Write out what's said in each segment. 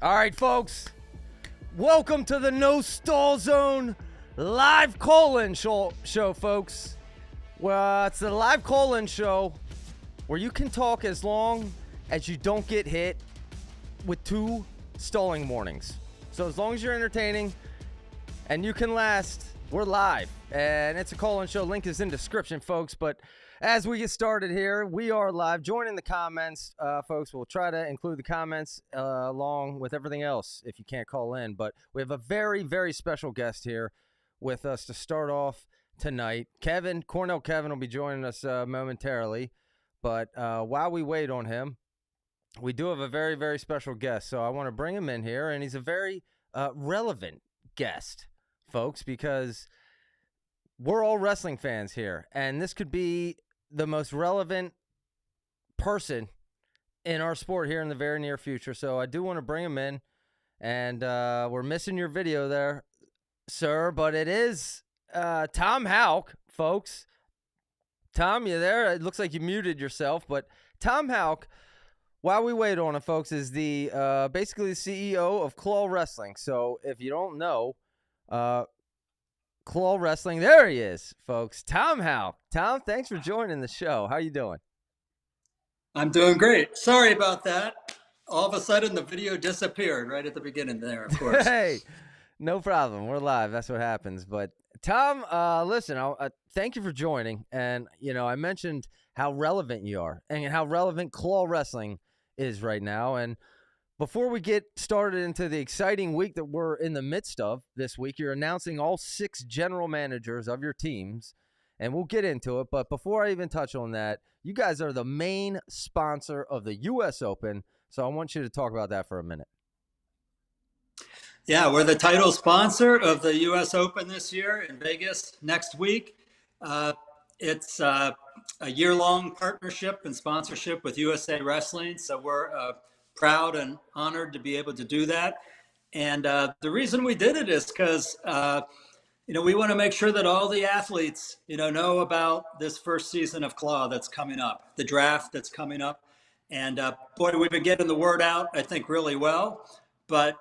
All right, folks. Welcome to the No Stall Zone live call-in show, folks. Well, it's the live call-in show where you can talk as long as you don't get hit with 2 stalling warnings. So as long as you're entertaining and you can last, we're live. And it's a call-in show. Link is in description, folks. But as we get started here, we are live. Join in the comments, folks. We'll try to include the comments along with everything else if you can't call in. But we have a very, very special guest here with us to start off tonight. Cornell Kevin will be joining us momentarily. But while we wait on him, we do have a very, very special guest. So I want to bring him in here. And he's a very relevant guest, folks, because we're all wrestling fans here. And this could be the most relevant person in our sport here in the very near future. So I do want to bring him in. And we're missing your video there, sir. But it is Tom Houck, folks. Tom, you there? It looks like you muted yourself. But Tom Houck, while we wait on it, folks, is the basically the CEO of Claw Wrestling. So if you don't know, Claw Wrestling, there he is, folks. Tom Houck. Tom, thanks for joining the show. How you doing? I'm doing great. Sorry about that. All of a sudden, the video disappeared right at the beginning there, of course. Hey, no problem. We're live. That's what happens. But Tom, listen, thank you for joining. And, you know, I mentioned how relevant you are and how relevant Claw Wrestling is right now. And before we get started into the exciting week that we're in the midst of this week, you're announcing all 6 general managers of your teams, and we'll get into it. But before I even touch on that, you guys are the main sponsor of the U.S. Open, so I want you to talk about that for a minute. Yeah, we're the title sponsor of the U.S. Open this year in Vegas next week. It's a year-long partnership and sponsorship with USA Wrestling, so we're proud and honored to be able to do that. And the reason we did it is because, we want to make sure that all the athletes, know about this first season of Claw that's coming up, the draft that's coming up. And boy, we've been getting the word out, I think, really well. But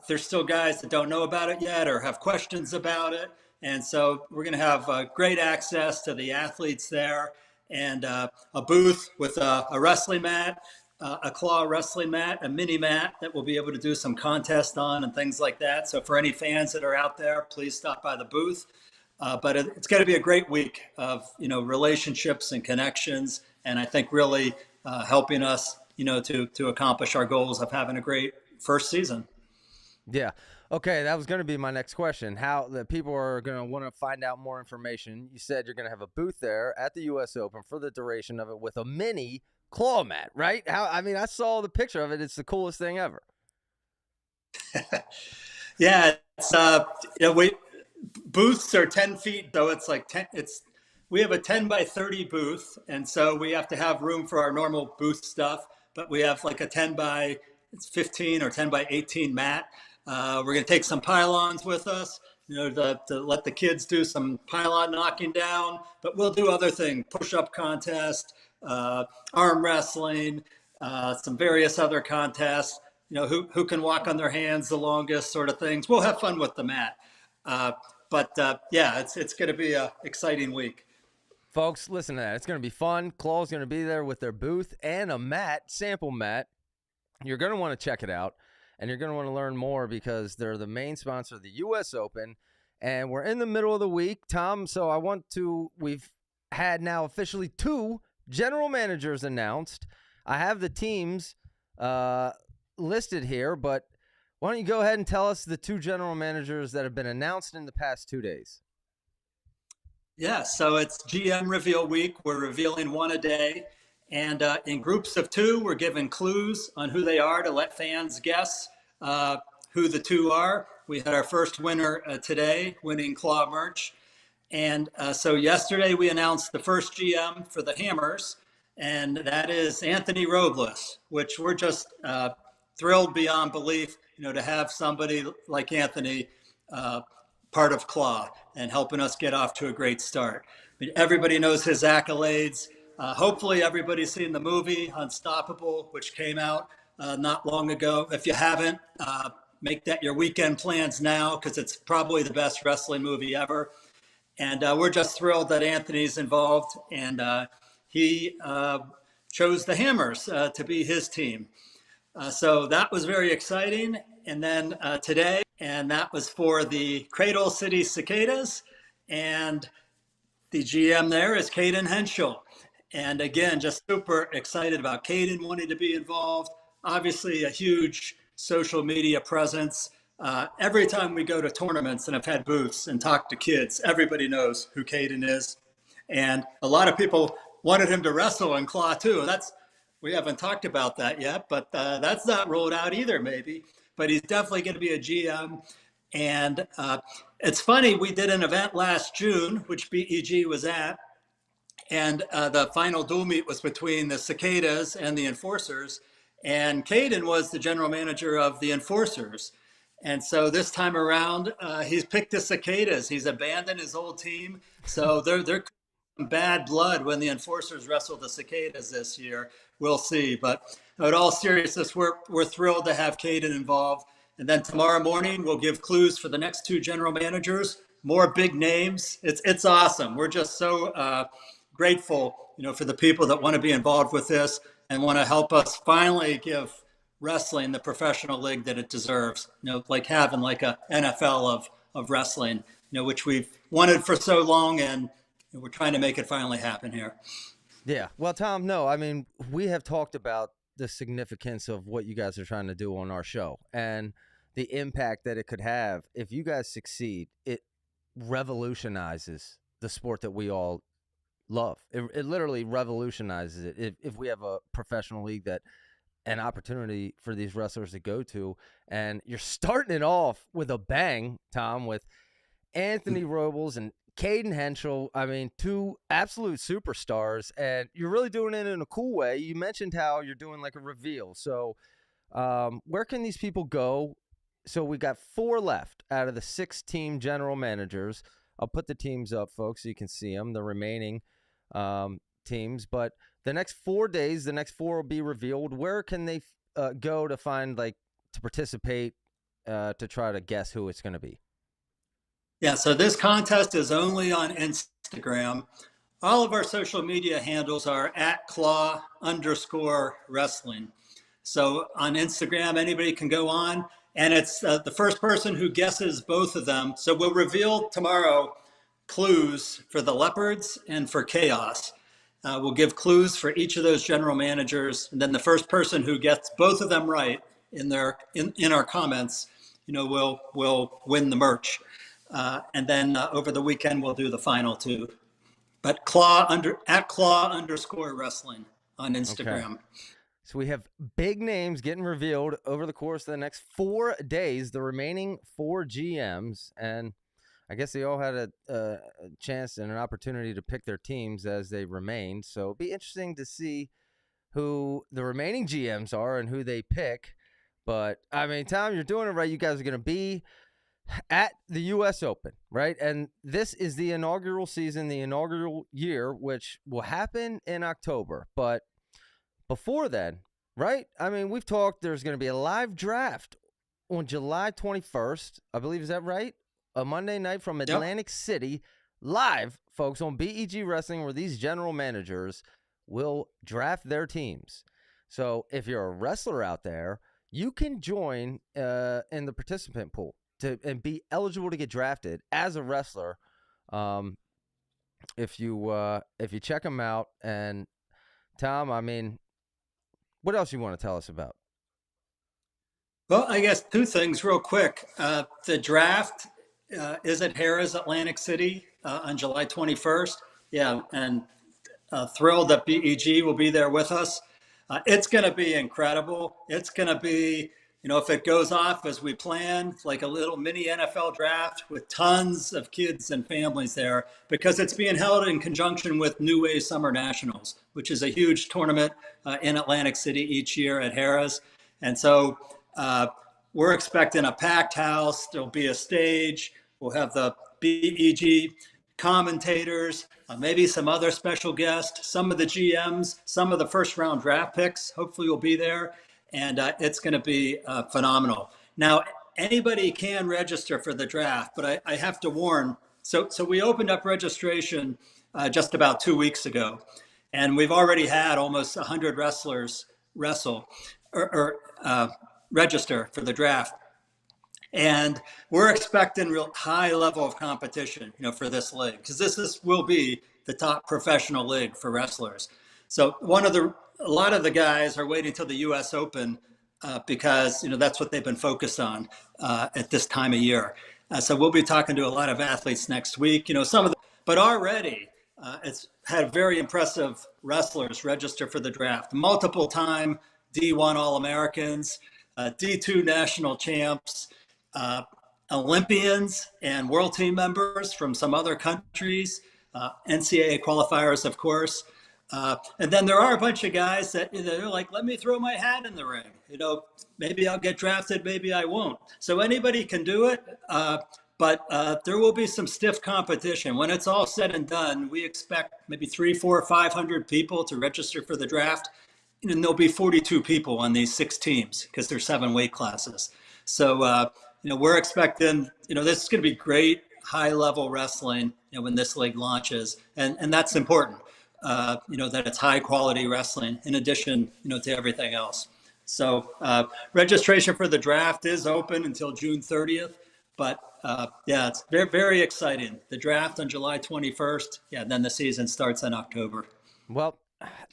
there's still guys that don't know about it yet or have questions about it. And so we're going to have great access to the athletes there and a booth with a wrestling mat, a Claw wrestling mat, a mini mat that we'll be able to do some contests on and things like that. So for any fans that are out there, please stop by the booth. But it's going to be a great week of, relationships and connections. And I think really helping us, to accomplish our goals of having a great first season. Yeah. Okay, that was going to be my next question. How the people are going to want to find out more information. You said you're going to have a booth there at the U.S. Open for the duration of it with a mini claw mat, right? I saw the picture of it. It's the coolest thing ever. Yeah, it's booths are 10 feet, though. It's like 10. We have a 10 by 30 booth, and so we have to have room for our normal booth stuff. But we have like a 10 by 15 or 10 by 18 mat. We're going to take some pylons with us, to let the kids do some pylon knocking down. But we'll do other things: push-up contest, arm wrestling, some various other contests, who can walk on their hands the longest, sort of things. We'll have fun with the mat. But it's going to be an exciting week. Folks, listen to that. It's going to be fun. Claw's going to be there with their booth and a sample mat. You're going to want to check it out, and you're going to want to learn more because they're the main sponsor of the U.S. Open, and we're in the middle of the week, Tom, so we've had now officially 2 general managers announced. I have the teams listed here, but why don't you go ahead and tell us the 2 general managers that have been announced in the past 2 days? Yeah, so it's GM reveal week. We're revealing one a day. And in groups of 2, we're giving clues on who they are to let fans guess who the 2 are. We had our first winner today, winning Claw merch. And so yesterday we announced the first GM for the Hammers, and that is Anthony Robles, which we're just thrilled beyond belief, to have somebody like Anthony part of Claw and helping us get off to a great start. I mean, everybody knows his accolades. Hopefully everybody's seen the movie Unstoppable, which came out not long ago. If you haven't, make that your weekend plans now because it's probably the best wrestling movie ever. And we're just thrilled that Anthony's involved, and he chose the Hammers to be his team. So that was very exciting. And then today, and that was for the Cradle City Cicadas. And the GM there is Caden Henschel. And again, just super excited about Caden wanting to be involved. Obviously, a huge social media presence. Every time we go to tournaments and have had booths and talked to kids, everybody knows who Caden is. And a lot of people wanted him to wrestle in Claw too. We haven't talked about that yet, but that's not ruled out either, maybe. But he's definitely going to be a GM. And it's funny, we did an event last June, which BEG was at, and the final dual meet was between the Cicadas and the Enforcers. And Caden was the general manager of the Enforcers. And so this time around, he's picked the Cicadas. He's abandoned his old team. So they're bad blood when the Enforcers wrestle the Cicadas this year. We'll see. But in all seriousness, we're thrilled to have Caden involved. And then tomorrow morning, we'll give clues for the next two general managers, more big names. It's awesome. We're just so grateful, for the people that want to be involved with this and want to help us finally give wrestling the professional league that it deserves, like having like a NFL of wrestling, which we've wanted for so long, and we're trying to make it finally happen here. Yeah. Well, Tom, no, I mean, we have talked about the significance of what you guys are trying to do on our show and the impact that it could have. If you guys succeed, it revolutionizes the sport that we all love. It literally revolutionizes it. If we have a professional league that an opportunity for these wrestlers to go to, and you're starting it off with a bang, Tom, with Anthony Robles and Caden Henschel. I mean, two absolute superstars, and you're really doing it in a cool way. You mentioned how you're doing like a reveal. So where can these people go? So we got 4 left out of the 6-team general managers. I'll put the teams up, folks, so you can see them, the remaining teams. But the next 4 days, the next 4 will be revealed. Where can they go to find, to participate, to try to guess who it's going to be? Yeah, so this contest is only on Instagram. All of our social media handles are @claw_wrestling. So on Instagram, anybody can go on, and it's the first person who guesses both of them. So we'll reveal tomorrow clues for the Leopards and for Chaos. We'll give clues for each of those general managers, and then the first person who gets both of them right in our comments, will win the merch. And then over the weekend we'll do the final 2. But @claw_wrestling on Instagram. Okay. So we have big names getting revealed over the course of the next 4 days, the remaining 4 GMs, and I guess they all had a chance and an opportunity to pick their teams as they remained. So it'll be interesting to see who the remaining GMs are and who they pick. But, I mean, Tom, you're doing it right. You guys are going to be at the U.S. Open, right? And this is the inaugural season, the inaugural year, which will happen in October. But before then, right? I mean, we've talked, there's going to be a live draft on July 21st. I believe, is that right? A Monday night from Atlantic City, live, folks, on BEG Wrestling, where these general managers will draft their teams. So if you're a wrestler out there, you can join in the participant pool and be eligible to get drafted as a wrestler. If you check them out. And Tom, I mean, what else you want to tell us about? Well, I guess 2 things real quick. The draft is at Harrah's Atlantic City on July 21st. Yeah, and thrilled that BEG will be there with us. It's going to be incredible. It's going to be, if it goes off as we plan, like a little mini NFL draft with tons of kids and families there, because it's being held in conjunction with New Wave Summer Nationals, which is a huge tournament in Atlantic City each year at Harrah's. And so we're expecting a packed house. There'll be a stage. We'll have the BEG commentators, maybe some other special guests, some of the GMs, some of the first round draft picks hopefully will be there. and it's going to be phenomenal. Now, anybody can register for the draft, but I have to warn. So we opened up registration just about 2 weeks ago, and we've already had almost 100 wrestlers wrestle or register for the draft. And we're expecting real high level of competition, for this league, because will be the top professional league for wrestlers. So a lot of the guys are waiting till the U.S. Open because that's what they've been focused on at this time of year. So we'll be talking to a lot of athletes next week. But already it's had very impressive wrestlers register for the draft. Multiple time D1 All-Americans, D2 national champs. Olympians and world team members from some other countries, NCAA qualifiers, of course. And then there are a bunch of guys that they're like, let me throw my hat in the ring. Maybe I'll get drafted, maybe I won't. So anybody can do it, but there will be some stiff competition. When it's all said and done, we expect maybe 300, 400, 500 people to register for the draft. And there'll be 42 people on these 6 teams because there's 7 weight classes. So, we're expecting, this is going to be great high level wrestling, when this league launches. And that's important, that it's high quality wrestling in addition, to everything else. So registration for the draft is open until June 30th. But it's very, very exciting. The draft on July 21st. Yeah, then the season starts in October. Well,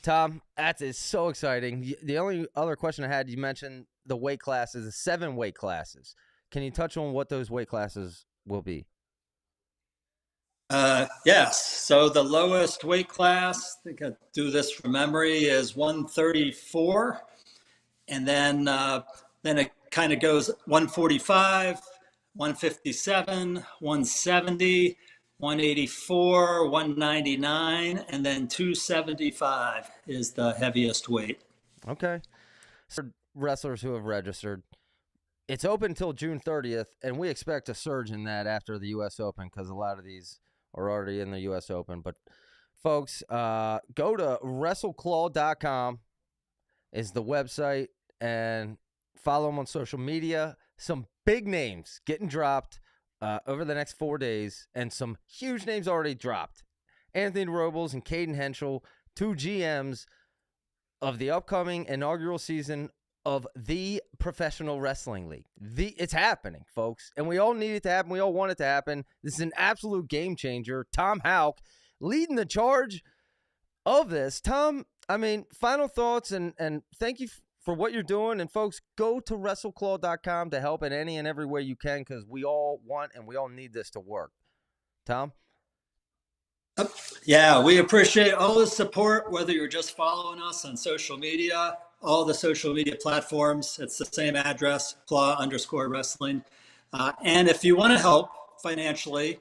Tom, that is so exciting. The only other question I had, you mentioned the weight classes, the 7 weight classes. Can you touch on what those weight classes will be? Yes. So the lowest weight class, I think I do this from memory, is 134. And then it kind of goes 145, 157, 170, 184, 199, and then 275 is the heaviest weight. Okay. So wrestlers who have registered, it's open until June 30th, and we expect a surge in that after the U.S. Open because a lot of these are already in the U.S. Open. But, folks, go to WrestleClaw.com is the website, and follow them on social media. Some big names getting dropped over the next 4 days, and some huge names already dropped. Anthony Robles and Caden Henschel, 2 GMs of the upcoming inaugural season of the Professional Wrestling League. It's happening, folks, and we all need it to happen. We all want it to happen. This is an absolute game changer. Tom Houck leading the charge of this. Tom, final thoughts, and thank you for what you're doing. And, folks, go to WrestleClaw.com to help in any and every way you can because we all want and we all need this to work. Tom? Yeah, we appreciate all the support, whether you're just following us on social media, all the social media platforms. It's the same address, claw_wrestling. And if you want to help financially,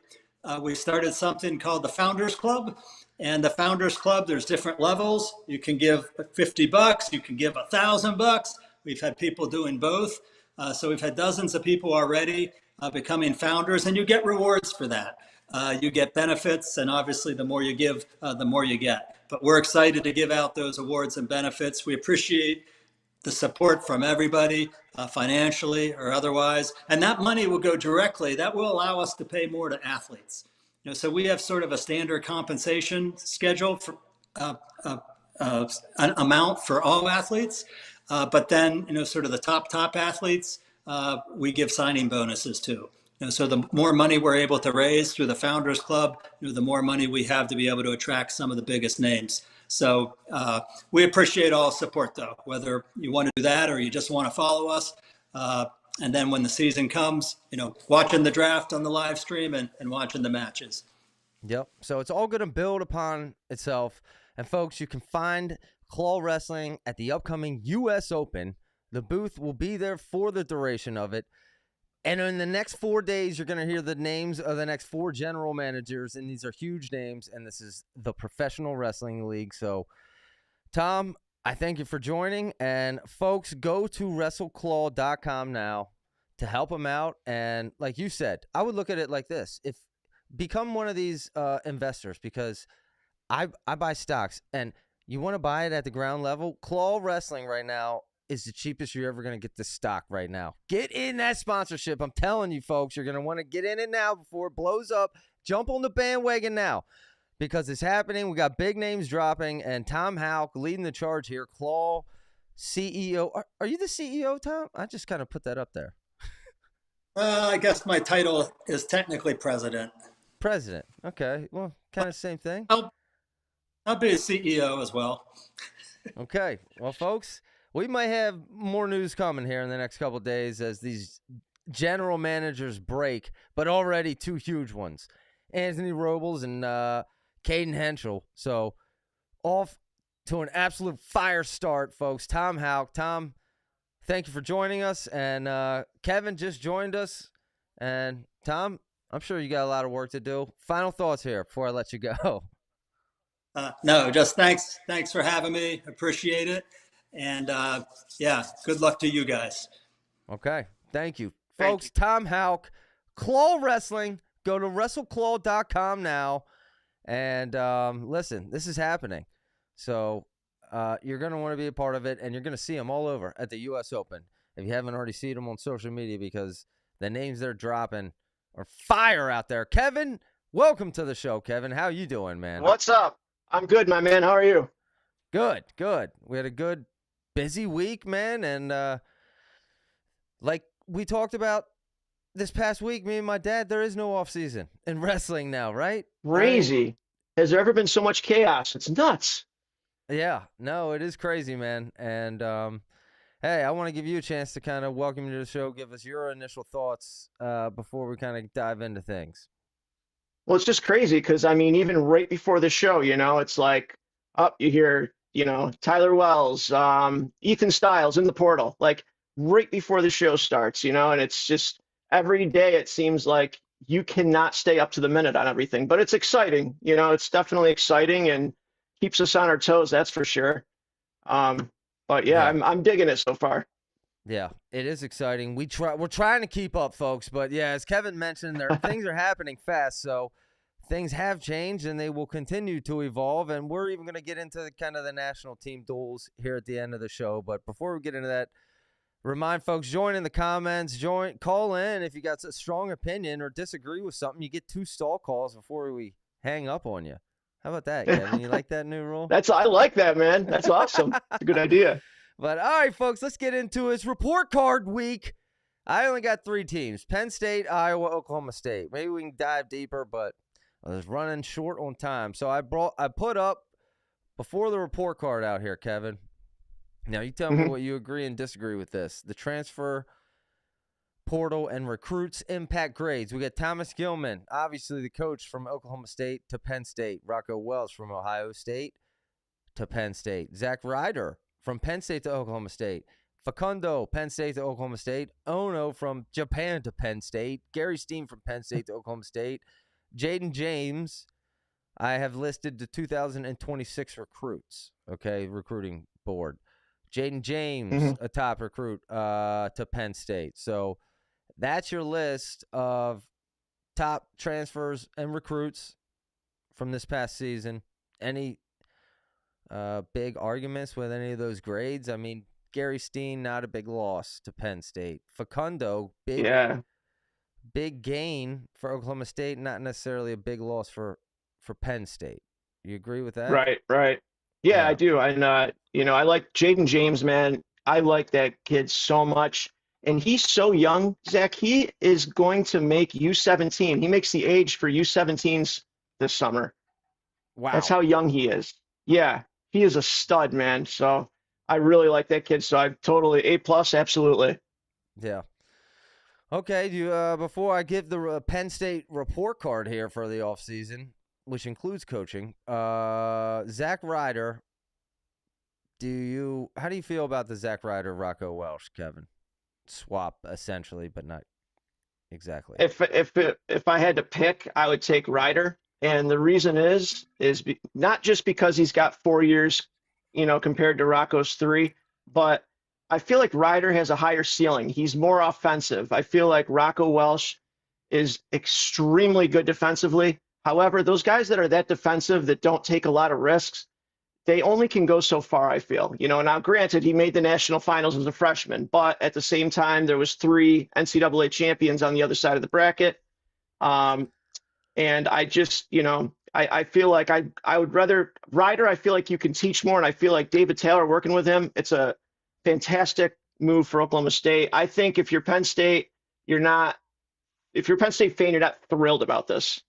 we started something called the Founders Club. And the Founders Club, there's different levels. You can give $50, you can give $1,000. We've had people doing both. So we've had dozens of people already becoming founders, and you get rewards for that. You get benefits, and obviously the more you give, the more you get. But we're excited to give out those awards and benefits. We appreciate the support from everybody, financially or otherwise. And that money will go directly. That will allow us to pay more to athletes. So we have sort of a standard compensation schedule for an amount for all athletes. But then, sort of the top athletes, we give signing bonuses too. So the more money we're able to raise through the Founders Club, the more money we have to be able to attract some of the biggest names. So we appreciate all support, though, whether you want to do that or you just want to follow us. And then when the season comes, watching the draft on the live stream and watching the matches. Yep. So it's all going to build upon itself. And, folks, you can find Claw Wrestling at the upcoming U.S. Open. The booth will be there for the duration of it. And in the next 4 days, you're going to hear the names of the next 4 general managers, and these are huge names, and this is the Professional Wrestling League. So, Tom, I thank you for joining, and folks, go to WrestleClaw.com now to help them out. And like you said, I would look at it like this. Become one of these investors, because I buy stocks, and you want to buy it at the ground level. Claw Wrestling right now is the cheapest you're ever going to get this stock right now. Get in that sponsorship. I'm telling you, folks, you're going to want to get in it now before it blows up. Jump on the bandwagon now because it's happening. We got big names dropping, and Tom Houck leading the charge here. Claw, CEO. Are you the CEO, Tom? I just kind of put that up there. I guess my title is technically president. President. Okay. Well, kind of same thing. I'll be a CEO as well. Okay. Well, folks, we might have more news coming here in the next couple of days as these general managers break, but already two huge ones. Anthony Robles and Caden Henschel. So off to an absolute fire start, folks. Tom Houck. Tom, thank you for joining us. And Kevin just joined us. And Tom, I'm sure you got a lot of work to do. Final thoughts here before I let you go. No, just thanks for having me. Appreciate it. And yeah, good luck to you guys. Okay. Thank you. Folks, Tom Houck, Claw Wrestling. Go to WrestleClaw.com now. And listen, this is happening. So you're going to want to be a part of it, and you're going to see them all over at the U.S. Open if you haven't already seen them on social media because the names they're dropping are fire out there. Kevin, welcome to the show, Kevin. How you doing, man? What's up? I'm good, my man. How are you? Good. We had a good, busy week, man. And like we talked about this past week, me and my dad, there is no off season in wrestling now, right? Crazy. Has there ever been so much chaos? It's nuts. Yeah, no, it is crazy, man. And hey, I want to give you a chance to kind of welcome you to the show, give us your initial thoughts before we kind of dive into things. Well, it's just crazy because, I mean, even right before the show, it's like, you hear, Tyler Wells, Ethan Styles in the portal, like right before the show starts, and it's just every day it seems like you cannot stay up to the minute on everything. But it's exciting, it's definitely exciting and keeps us on our toes, that's for sure. But yeah. I'm digging it so far. Yeah, it is exciting. We're trying to keep up, folks, but yeah, as Kevin mentioned, things are happening fast, so things have changed and they will continue to evolve, and we're even going to get into the national team duels here at the end of the show. But before we get into that, remind folks, join in the comments, call in if you got a strong opinion or disagree with something. You get 2 stall calls before we hang up on you. How about that, Kevin? You like that new rule? I like that, man. That's awesome. It's a good idea. But all right, folks, let's get into it. It's report card week. I only got 3 teams: Penn State, Iowa, Oklahoma State. Maybe we can dive deeper, but I was running short on time. So I put up before the report card out here, Kevin. Now you tell me what you agree and disagree with this. The transfer portal and recruits impact grades. We got Thomas Gilman, obviously the coach, from Oklahoma State to Penn State. Rocco Welsh from Ohio State to Penn State. Zach Ryder from Penn State to Oklahoma State. Facundo, Penn State to Oklahoma State. Ono from Japan to Penn State. Gary Steen from Penn State to Oklahoma State. Jaden James, I have listed the 2026 recruits, recruiting board. Jaden James, a top recruit to Penn State. So that's your list of top transfers and recruits from this past season. Any big arguments with any of those grades? I mean, Gary Steen, not a big loss to Penn State. Facundo, big gain for Oklahoma State, not necessarily a big loss for Penn State. You agree with that? Right. Yeah, I do. And, I like Jaden James, man. I like that kid so much. And he's so young, Zach. He is going to make U17. He makes the age for U17s this summer. Wow. That's how young he is. Yeah, he is a stud, man. So I really like that kid. So I totally A+, absolutely. Yeah. Okay, before I give the Penn State report card here for the offseason, which includes coaching, Zach Ryder, how do you feel about the Zach Ryder, Rocco Welsh, Kevin? Swap, essentially, but not exactly. If I had to pick, I would take Ryder. And the reason is not just because he's got 4 years, compared to Rocco's 3, but I feel like Ryder has a higher ceiling. He's more offensive. I feel like Rocco Welsh is extremely good defensively. However, those guys that are that defensive, that don't take a lot of risks, they only can go so far, I feel. Now granted, he made the national finals as a freshman, but at the same time, there was 3 NCAA champions on the other side of the bracket. And I just, I feel like I would rather Ryder. I feel like you can teach more, and I feel like David Taylor working with him, it's a fantastic move for Oklahoma State. I think if you're Penn State, you're not. If you're a Penn State fan, you're not thrilled about this.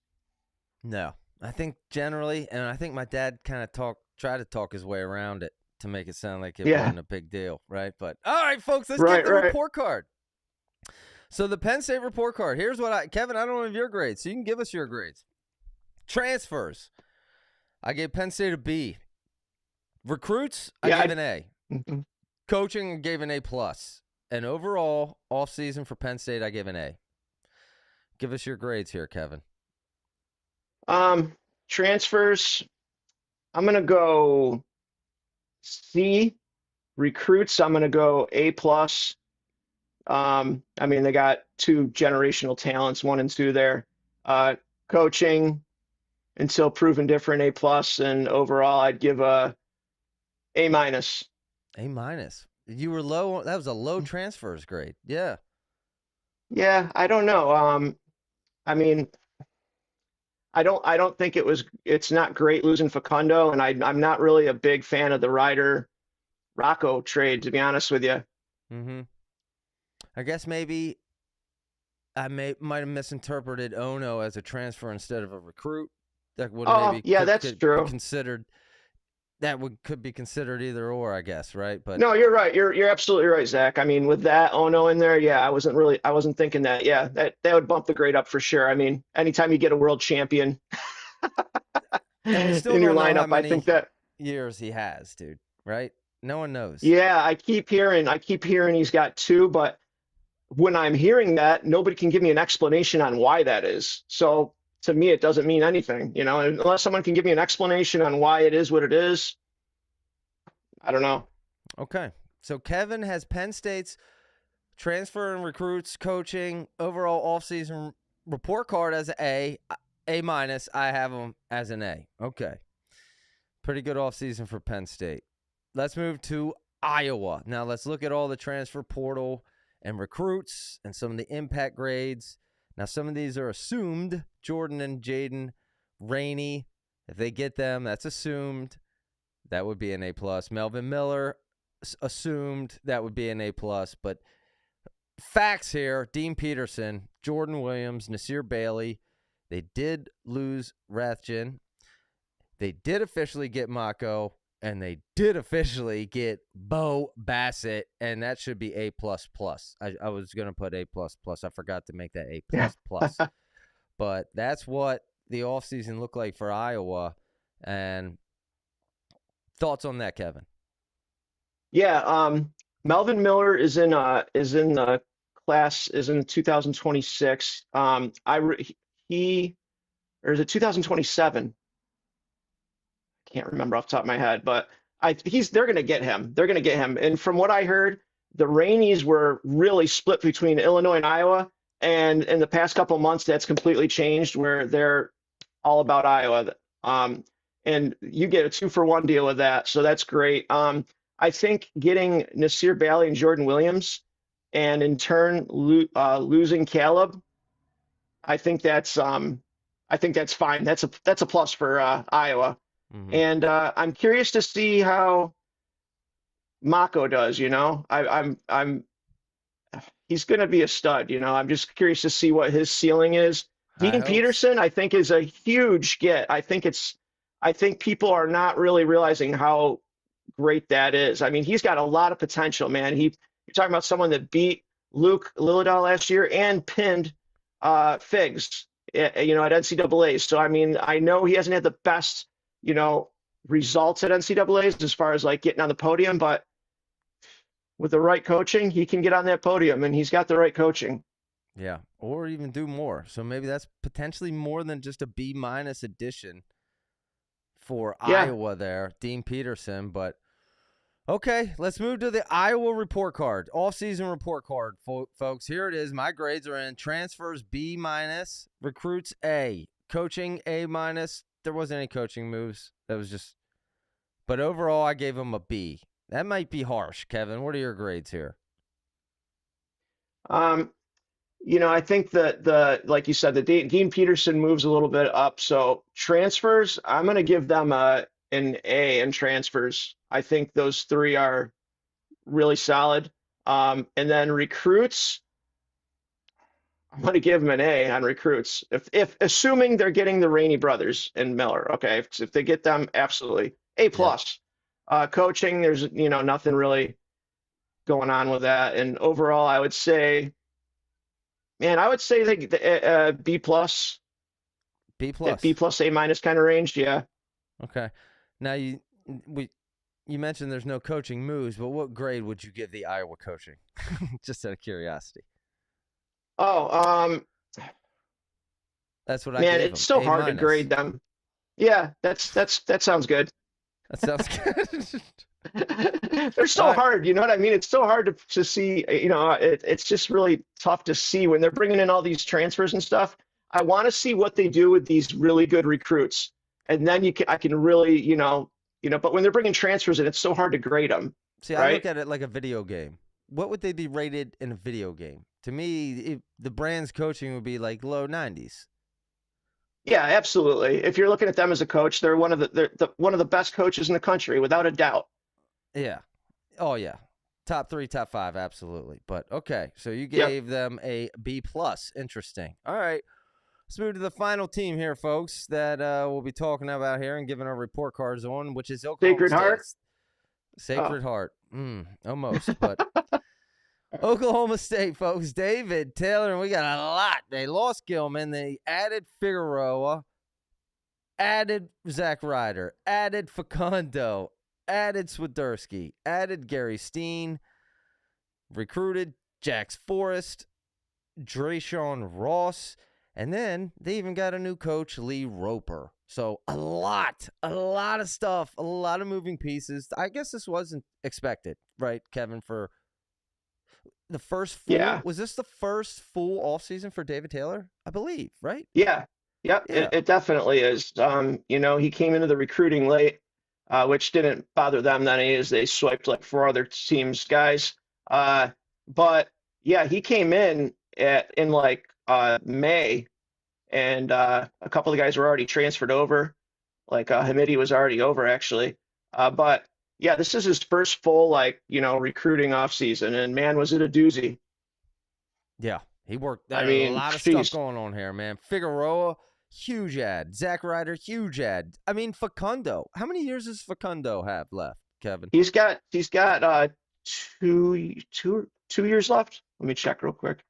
No, I think generally, and I think my dad kind of tried to talk his way around it to make it sound like it wasn't a big deal, right? But all right, folks, let's get the report card. So the Penn State report card. Here's what Kevin, I don't have your grades, so you can give us your grades. Transfers. I gave Penn State a B. Recruits, I gave an A. Mm-hmm. Coaching, I gave an A+. And overall, offseason for Penn State, I gave an A. Give us your grades here, Kevin. Transfers, I'm going to go C. Recruits, I'm going to go A+. I mean, they got 2 generational talents, 1 and 2 there. Coaching, until proven different, A+, and overall, I'd give a A-. A-. You were low. That was a low transfers grade. Yeah. Yeah, I don't know. I mean, I don't think it's not great losing Facundo, and I'm not really a big fan of the Ryder Rocco trade, to be honest with you. Mm-hmm. I guess maybe I might have misinterpreted Ono as a transfer instead of a recruit. That would that's true. Considered could be considered either or, I guess, right? But no, you're right. You're absolutely right, Zach. I mean, with that Ono in there, I wasn't thinking that. Yeah, that would bump the grade up for sure. I mean, anytime you get a world champion in your lineup, I think that years he has, dude. Right? No one knows. Yeah, I keep hearing he's got 2, but when I'm hearing that, nobody can give me an explanation on why that is. So to me, it doesn't mean anything, unless someone can give me an explanation on why it is what it is. I don't know. Okay. So Kevin has Penn State's transfer and recruits, coaching, overall offseason report card as an A. A-. I have them as an A. Okay. Pretty good offseason for Penn State. Let's move to Iowa. Now let's look at all the transfer portal and recruits and some of the impact grades. Now some of these are assumed. Jordan and Jaden Rainey, if they get them, that's assumed. That would be an A+. Melvin Miller, assumed. That would be an A+. But facts here, Dean Peterson, Jordan Williams, Nasir Bailey. They did lose Rathjen. They did officially get Mako. And they did officially get Bo Bassett, and that should be A++. I was going to put A++. I forgot to make that A++. But that's what the offseason looked like for Iowa. And thoughts on that, Kevin? Yeah, Melvin Miller is in the class, is in 2026. Or is it 2027? Can't remember off the top of my head, but they're going to get him. They're going to get him. And from what I heard, the Rainies were really split between Illinois and Iowa. And in the past couple of months, that's completely changed where they're all about Iowa. And you get a 2-for-1 deal with that. So that's great. I think getting Nasir Bailey and Jordan Williams and in turn losing Caleb, I think that's fine. That's a plus for Iowa. Mm-hmm. And I'm curious to see how Mako does. He's going to be a stud. I'm just curious to see what his ceiling is. Dean Peterson, I think, is a huge get. I think people are not really realizing how great that is. I mean, he's got a lot of potential, man. You're talking about someone that beat Luke Lillidahl last year and pinned Figs, at NCAA. So, I mean, I know he hasn't had the best results at NCAAs as far as like getting on the podium, but with the right coaching, he can get on that podium, and he's got the right coaching. Yeah, or even do more. So maybe that's potentially more than just a B- addition for Iowa there, Dean Peterson. But okay, let's move to the Iowa report card, off-season report card, folks. Here it is. My grades are in: transfers B-, recruits A, coaching A-. There wasn't any coaching moves. That was just But overall, I gave him a B. That might be harsh, Kevin. What are your grades here? I think that like you said, the Dean Peterson moves a little bit up. So transfers, I'm going to give them an A in transfers. I think those three are really solid. And then recruits, I'm going to give them an A on recruits. If assuming they're getting the Rainey brothers and Miller, okay, if they get them, absolutely A plus. Coaching, there's nothing really going on with that. And overall, I would say, man, they B plus, B plus. B plus A minus kind of range. Yeah. Okay. Now you mentioned there's no coaching moves, but what grade would you give the Iowa coaching? Just out of curiosity. Oh, that's what I man, gave it's them. so hard to grade them. Yeah, that sounds good. That sounds good. They're so hard, you know what I mean? It's so hard to see, it's just really tough to see when they're bringing in all these transfers and stuff. I want to see what they do with these really good recruits. And then I can really, but when they're bringing transfers in, it's so hard to grade them. See, I look at it like a video game. What would they be rated in a video game? To me, the brand's coaching would be like low 90s. Yeah, absolutely. If you're looking at them as a coach, they're one of the best coaches in the country, without a doubt. Yeah. Oh yeah. Top 3, top 5, absolutely. But okay, so you gave them a B plus. Interesting. All right. Let's move to the final team here, folks, that we'll be talking about here and giving our report cards on, which is Oklahoma Sacred Heart. Sacred Heart. Almost, but Oklahoma State, folks. David Taylor, and we got a lot. They lost Gilman. They added Figueroa, added Zach Ryder, added Facundo, added Swiderski, added Gary Steen, recruited Jax Forrest, Drayshawn Ross, and then they even got a new coach, Lee Roper. So a lot of stuff, a lot of moving pieces. I guess this wasn't expected, right, Kevin, for the first full, was this the first full offseason for David Taylor? I believe, right? Yeah. Yep. Yeah. It definitely is. He came into the recruiting late, which didn't bother them then as they swiped like 4 other teams' guys. But yeah, he came in in May, and a couple of guys were already transferred over. Like Hamidi was already over actually. But yeah, this is his first full recruiting offseason, and man, was it a doozy. Yeah, he worked. A lot of stuff going on here, man. Figueroa, huge ad. Zach Ryder, huge ad. I mean, Facundo. How many years does Facundo have left, Kevin? He's got 2 years left. Let me check real quick.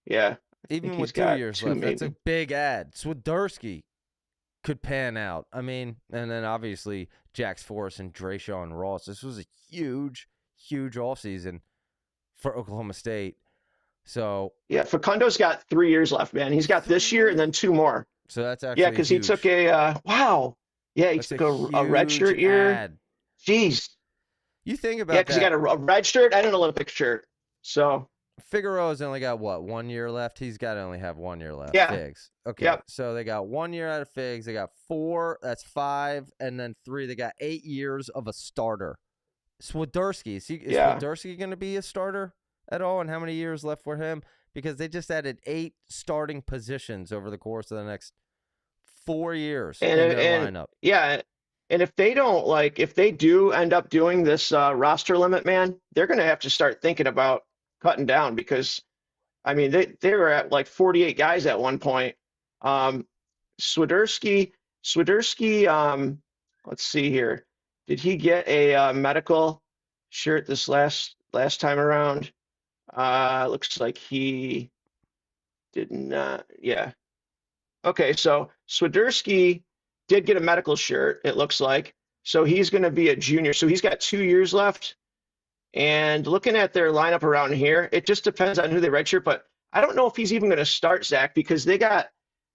Yeah. Even with 2 years left, that's a big ad. Swiderski could pan out. I mean, and then obviously Jax Forrest and Drayshawn Ross. This was a huge offseason for Oklahoma State. So yeah, Facundo's got 3 years left, man. He's got this year and then 2 more. So that's actually because he took a he took a redshirt year. Jeez. You think about that. Yeah, because he got a red shirt and an Olympic shirt. So Figueroa's only got 1 year left. He's got to only have 1 year left. Yeah. Figs. Okay. Yep. So they got 1 year out of Figs. They got 4. That's 5, and then 3. They got 8 years of a starter. Swiderski. Is Swiderski going to be a starter at all? And how many years left for him? Because they just added 8 starting positions over the course of the next 4 years in their lineup. Yeah. And if they do end up doing this roster limit, man, they're going to have to start thinking about cutting down, because I mean they were at like 48 guys at one point. Swiderski, let's see here. Did he get a medical shirt this last time around? Looks like he did not. Yeah. Okay, so Swiderski did get a medical shirt, it looks like. So he's going to be a junior. So he's got 2 years left. And looking at their lineup around here, it just depends on who they redshirt. But I don't know if he's even going to start, Zach, because they got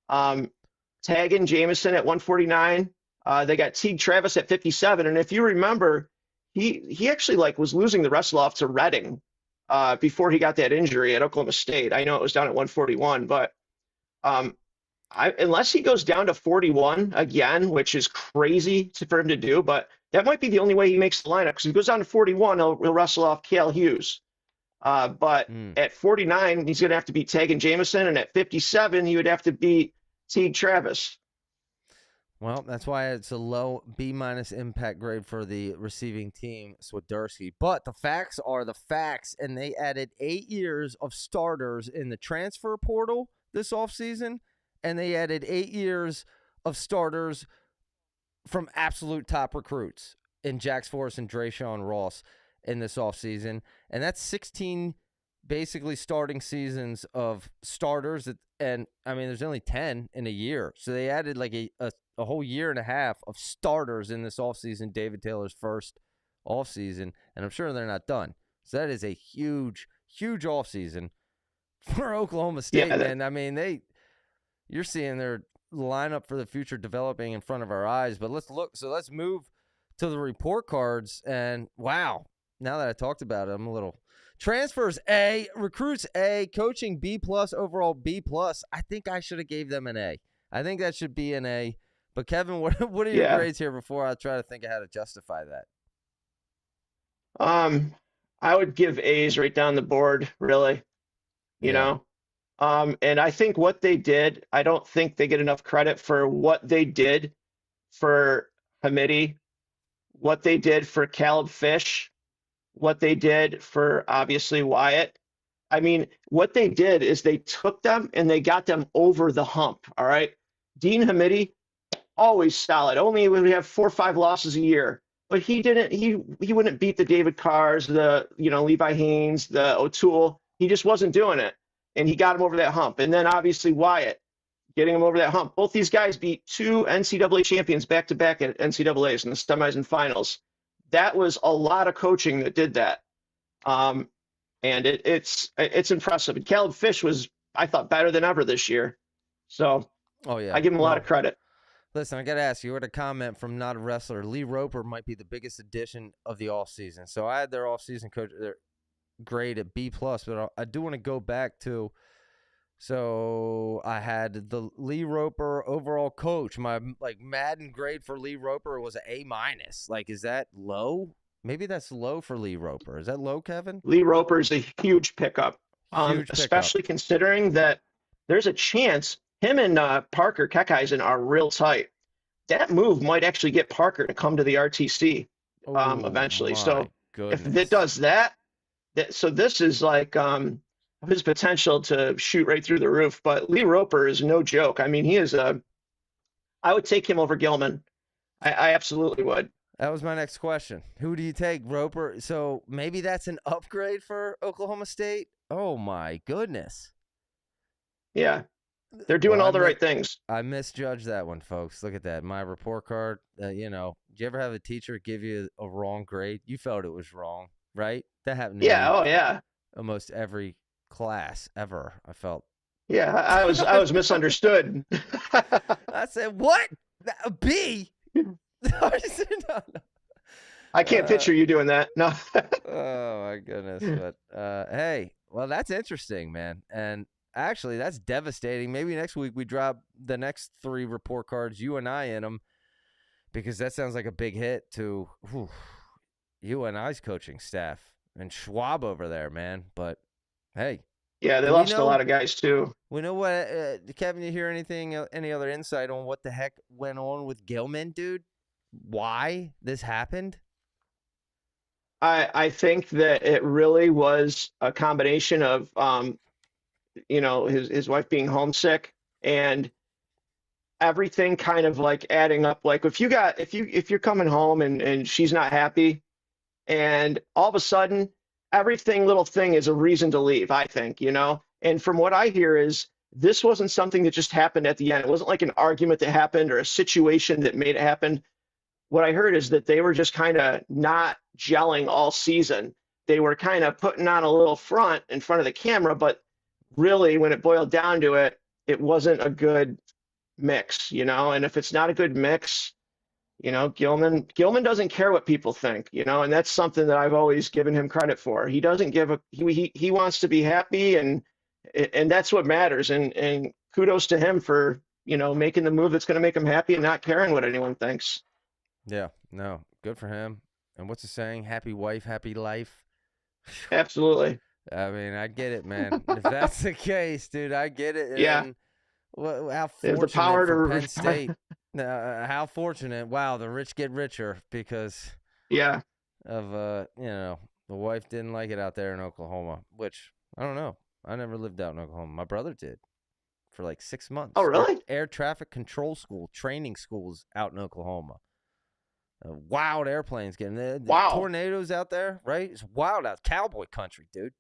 Taggin Jamison at 149. They got Teague Travis at 57. And if you remember, he actually was losing the wrestle off to Redding before he got that injury at Oklahoma State. I know it was down at 141, but unless he goes down to 41 again, which is crazy for him to do, but That might be the only way he makes the lineup because if he goes down to 41, he'll wrestle off Cale Hughes. But at 49, he's going to have to beat Tegan Jameson, and at 57, he would have to beat Teague Travis. Well, that's why it's a low B- impact grade for the receiving team, Swiderski. But the facts are the facts, and they added 8 years of starters in the transfer portal this offseason, and they added 8 years of starters from absolute top recruits in Jax Forrest and Drayshawn Ross in this offseason. And that's 16 basically starting seasons of starters. And, I mean, there's only 10 in a year. So they added like a whole year and a half of starters in this offseason, David Taylor's first offseason. And I'm sure they're not done. So that is a huge, huge offseason for Oklahoma State. And, I mean, you're seeing their lineup for the future developing in front of our eyes. But let's look. So let's move to the report cards. And, wow, now that I talked about it, I'm a little – transfers A, recruits A, coaching B+, overall B+. I think I should have gave them an A. I think that should be an A. But, Kevin, what are your grades here before I try to think of how to justify that? I would give A's right down the board, really, you know. And I think what they did, I don't think they get enough credit for what they did for Hamidi, what they did for Caleb Fish, what they did for, obviously, Wyatt. I mean, what they did is they took them and they got them over the hump, all right? Dean Hamidi, always solid. Only would have 4 or 5 losses a year. But he wouldn't beat the David Carrs, the Levi Haynes, the O'Toole. He just wasn't doing it. And he got him over that hump. And then obviously Wyatt, getting him over that hump. Both these guys beat 2 NCAA champions back-to-back at NCAAs in the semis and finals. That was a lot of coaching that did that. And it's impressive. And Caleb Fish was, I thought, better than ever this year. So I give him a lot of credit. Listen, I got to ask you, what a comment from not a wrestler. Lee Roper might be the biggest addition of the offseason. So I had their offseason coach grade at B+, but I do want to go back to, so I had the Lee Roper overall coach. My Madden grade for Lee Roper was an A-. Is that low? Maybe that's low for Lee Roper. Is that low, Kevin? Lee Roper is a huge pickup, especially considering that there's a chance him and Parker Keckeisen are real tight. That move might actually get Parker to come to the RTC eventually. So if it does that, so this is like his potential to shoot right through the roof. But Lee Roper is no joke. I mean, he is I would take him over Gilman. I absolutely would. That was my next question. Who do you take, Roper? So maybe that's an upgrade for Oklahoma State? Oh, my goodness. Yeah. They're doing all the right things. I misjudged that one, folks. Look at that. My report card, did you ever have a teacher give you a wrong grade? You felt it was wrong, right? That happened to me. Oh, yeah. Almost every class ever, I felt. Yeah, I was misunderstood. I said, what? A B? No. I can't picture you doing that. No. Oh, my goodness. But, hey, well, that's interesting, man. And actually, that's devastating. Maybe next week we drop the next 3 report cards, you and I in them, because that sounds like a big hit to you and I's coaching staff and Schwab over there, man. But, hey. Yeah, they lost a lot of guys, too. We know what, Kevin, you hear any other insight on what the heck went on with Gilman, dude? Why this happened? I think that it really was a combination of his wife being homesick and everything kind of like adding up. Like if you're coming home and she's not happy and all of a sudden little thing is a reason to leave, I think, and from what I hear is this wasn't something that just happened at the end. It wasn't like an argument that happened or a situation that made it happen. What I heard is that they were just kind of not gelling all season. They were kind of putting on a little front in front of the camera, but really, when it boiled down to it, it wasn't a good mix, and if it's not a good mix, Gilman doesn't care what people think, and that's something that I've always given him credit for. He doesn't he wants to be happy, and that's what matters, and kudos to him for, making the move that's going to make him happy and not caring what anyone thinks. Yeah, no, Good for him. And what's the saying? Happy wife, happy life. Absolutely. I mean, I get it, man. If that's the case, dude, I get it. Yeah. And how There's the fortunate power for to Penn State. How fortunate. Wow, the rich get richer because yeah. of, the wife didn't like it out there in Oklahoma, which I don't know. I never lived out in Oklahoma. My brother did for like 6 months. Oh, really? Air traffic control school, training schools out in Oklahoma. Wild airplanes getting the Wow. tornadoes out there, right? It's wild out. Cowboy country, dude.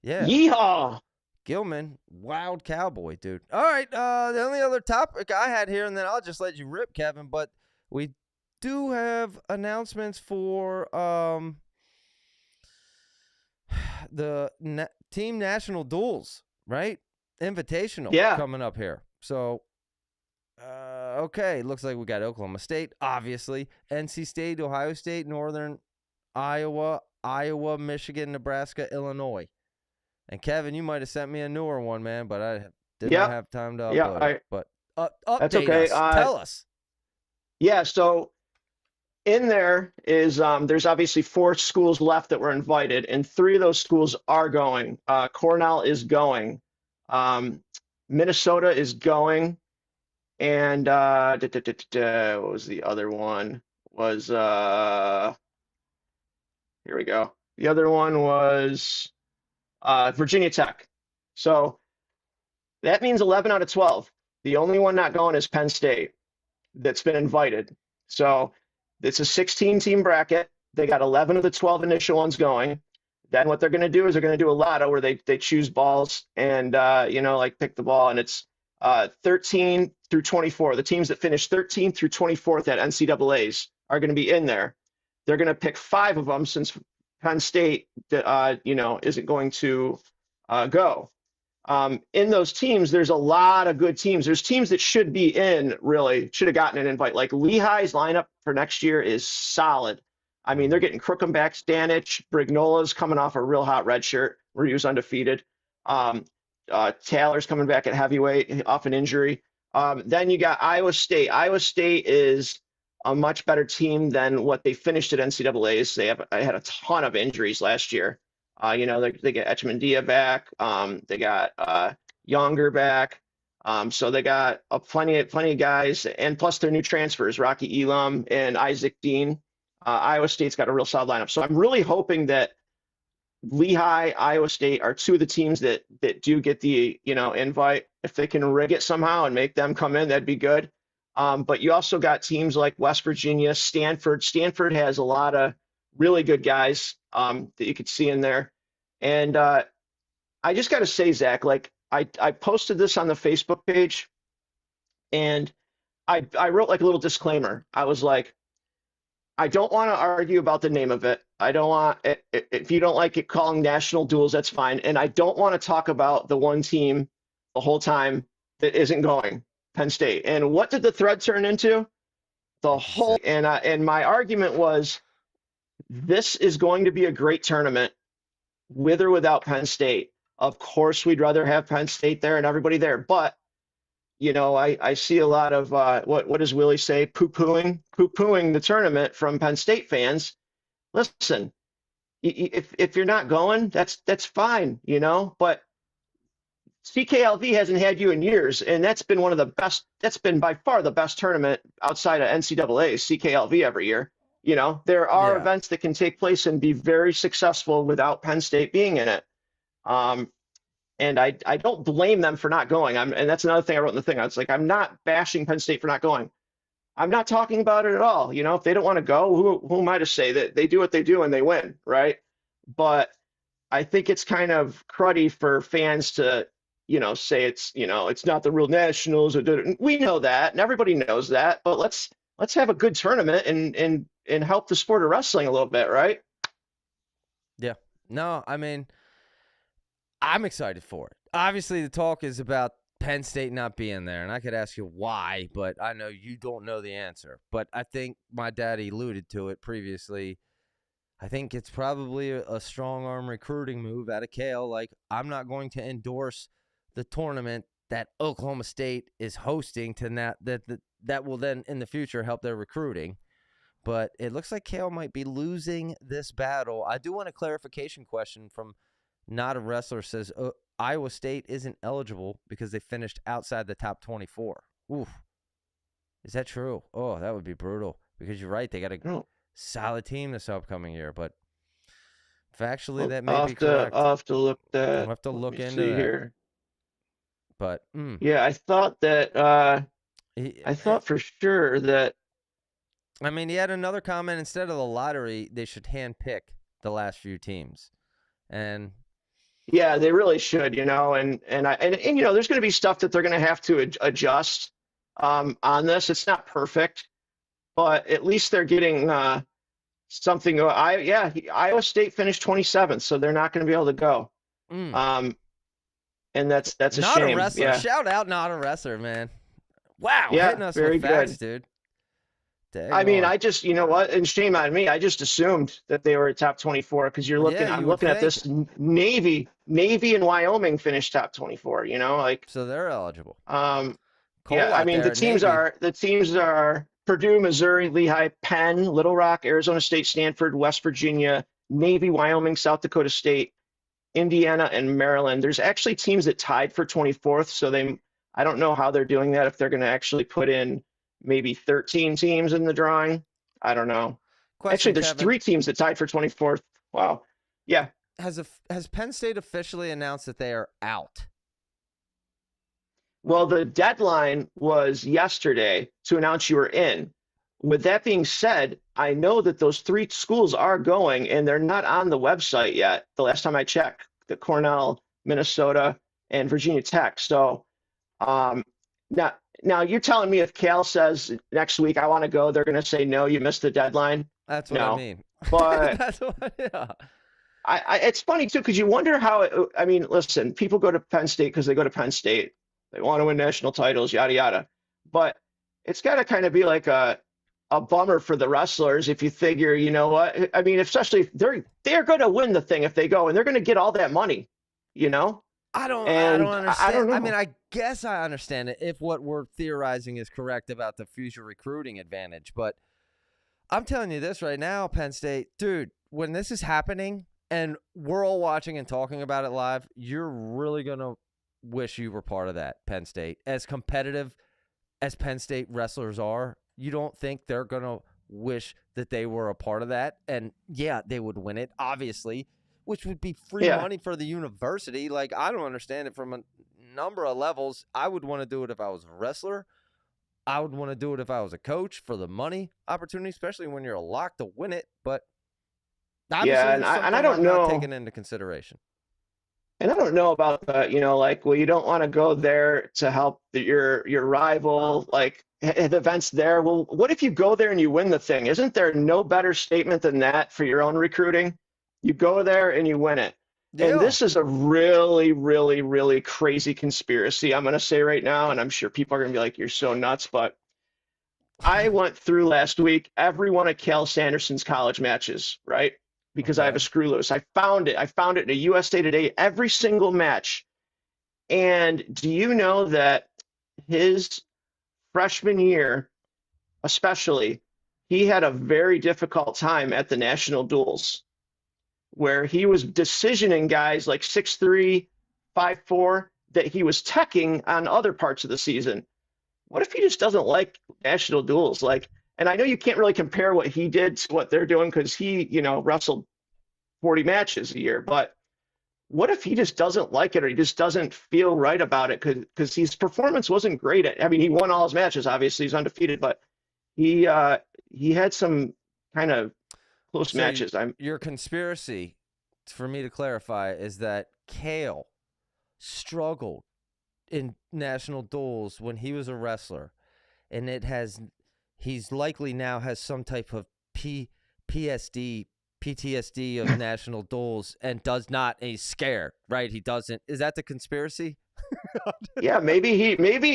Yeah. Yeehaw. Gilman, wild cowboy, dude. All right, the only other topic I had here, and then I'll just let you rip, Kevin, but we do have announcements for the team national duels, right? Invitational coming up here. So, okay, looks like we got Oklahoma State, obviously, NC State, Ohio State, Northern Iowa, Michigan, Nebraska, Illinois. And Kevin, you might have sent me a newer one, man, but I did not have time to upload it. But update that's okay. us. Tell us. Yeah, so in there is there's obviously 4 schools left that were invited, and 3 of those schools are going. Cornell is going. Minnesota is going. And what was the other one? Was here we go. The other one was Virginia Tech. So that means 11 out of 12. The only one not going is Penn State that's been invited. So it's a 16-team bracket. They got 11 of the 12 initial ones going. Then what they're going to do is they're going to do a lotto where they choose balls and, like pick the ball. And it's 13 through 24. The teams that finish 13th through 24th at NCAAs are going to be in there. They're going to pick 5 of them since Penn State, isn't going to go. In those teams, there's a lot of good teams. There's teams that should be in, really, should have gotten an invite. Like Lehigh's lineup for next year is solid. I mean, they're getting Crookham back, Stanich, Brignola's coming off a real hot red shirt where he was undefeated. Taylor's coming back at heavyweight off an injury. Then you got Iowa State. Iowa State is a much better team than what they finished at NCAAs. They had a ton of injuries last year. They get Echemendia back. They got Younger back. So they got plenty of guys, and plus their new transfers, Rocky Elam and Isaac Dean. Iowa State's got a real solid lineup. So I'm really hoping that Lehigh, Iowa State are 2 of the teams that do get the invite. If they can rig it somehow and make them come in, that'd be good. But you also got teams like West Virginia, Stanford. Stanford has a lot of really good guys that you could see in there. And I just got to say, Zach, like I posted this on the Facebook page, and I wrote like a little disclaimer. I was like, I don't want to argue about the name of it. I don't want it, if you don't like it calling national duels, that's fine. And I don't want to talk about the one team the whole time that isn't going, Penn State. And what did the thread turn into? The whole, and my argument was, this is going to be a great tournament with or without Penn State. Of course, we'd rather have Penn State there and everybody there, but I see a lot of what does Willie say? Poo-pooing the tournament from Penn State fans. Listen, if you're not going, that's fine, But CKLV hasn't had you in years, and that's been one of the best. That's been by far the best tournament outside of NCAA. CKLV every year. There are events that can take place and be very successful without Penn State being in it. And I don't blame them for not going. And that's another thing I wrote in the thing. I was like, I'm not bashing Penn State for not going. I'm not talking about it at all. If they don't want to go, who am I to say that they do what they do and they win, right? But I think it's kind of cruddy for fans to, say it's not the real nationals. We know that, and everybody knows that. But let's have a good tournament and help the sport of wrestling a little bit, right? Yeah. No, I mean, I'm excited for it. Obviously, the talk is about Penn State not being there, and I could ask you why, but I know you don't know the answer. But I think my daddy alluded to it previously. I think it's probably a strong arm recruiting move out of Kale. Like, I'm not going to endorse the tournament that Oklahoma State is hosting to that will then in the future help their recruiting, But it looks like Kale might be losing this battle. I do want a clarification question from Not a Wrestler. Says Iowa State isn't eligible because they finished outside the top 24. Oof. Is that true? Oh, that would be brutal. Because you're right, they got a solid team this upcoming year. But factually, that may be correct. I'll have to look that. We'll have to look into that. Here. But yeah, I thought that. I thought for sure that. I mean, he had another comment. Instead of the lottery, they should handpick the last few teams, and yeah, they really should. You know, and you know, there's going to be stuff that they're going to have to adjust on this. It's not perfect, but at least they're getting something. Iowa State finished 27th, so they're not going to be able to go. And that's a not shame. A wrestler. Yeah. Shout out, Not a Wrestler, man. Wow, yeah, hitting us very with facts, good, dude. Dang I mean, on. I just, you know what, and shame on me. I just assumed that they were top 24 because you're looking. I'm looking at this. Navy and Wyoming finished top 24. You know, like so they're eligible. Yeah, I mean, the teams are Purdue, Missouri, Lehigh, Penn, Little Rock, Arizona State, Stanford, West Virginia, Navy, Wyoming, South Dakota State, Indiana, and Maryland. There's actually teams that tied for 24th, so I don't know how they're doing that, if they're going to actually put in maybe 13 teams in the drawing. I don't know. Actually, there's Kevin, 3 teams that tied for 24th. Wow. Yeah. Has Penn State officially announced that they are out? Well, the deadline was yesterday to announce you were in. With that being said, I know that those 3 schools are going, and they're not on the website yet. The last time I checked, the Cornell, Minnesota, and Virginia Tech. So now you're telling me if Cal says next week, I want to go, they're going to say, no, you missed the deadline? That's what I mean. But That's what, yeah. It's funny, too, because you wonder how I mean, listen, people go to Penn State because they go to Penn State. They want to win national titles, yada, yada. But it's got to kind of be like a bummer for the wrestlers if you figure, you know what? I mean, especially if they're going to win the thing if they go, and they're going to get all that money, you know? I don't understand. I don't know. I mean, I guess I understand it if what we're theorizing is correct about the future recruiting advantage. But I'm telling you this right now, Penn State, dude, when this is happening and we're all watching and talking about it live, you're really going to wish you were part of that, Penn State. As competitive as Penn State wrestlers are, you don't think they're going to wish that they were a part of that? And, yeah, they would win it, obviously, which would be free money for the university. Like, I don't understand it from a number of levels. I would want to do it if I was a wrestler. I would want to do it if I was a coach for the money opportunity, especially when you're a lock to win it. But obviously, and I don't know. Not taken into consideration. And I don't know about the, you know, like, well, you don't want to go there to help your rival, like, at events there. Well, what if you go there and you win the thing? Isn't there no better statement than that for your own recruiting? You go there and you win it. Yeah. And this is a really, really, really crazy conspiracy, I'm going to say right now, and I'm sure people are going to be like, you're so nuts, but I went through last week every one of Cal Sanderson's college matches, right? Because I have a screw loose. I found it in a USA Today, every single match. And do you know that his freshman year, especially, he had a very difficult time at the national duels, where he was decisioning guys like 6'3", 5'4", that he was teching on other parts of the season. What if he just doesn't like national duels? Like, and I know you can't really compare what he did to what they're doing because he, you know, wrestled 40 matches a year. But what if he just doesn't like it, or he just doesn't feel right about it because his performance wasn't great? I mean, he won all his matches. Obviously, he's undefeated, but he had some kind of close matches. Your conspiracy, for me to clarify, is that Kale struggled in national duels when he was a wrestler, and he's likely now has some type of PTSD of national duels and he's scared, right? He doesn't. Is that the conspiracy? Yeah, maybe.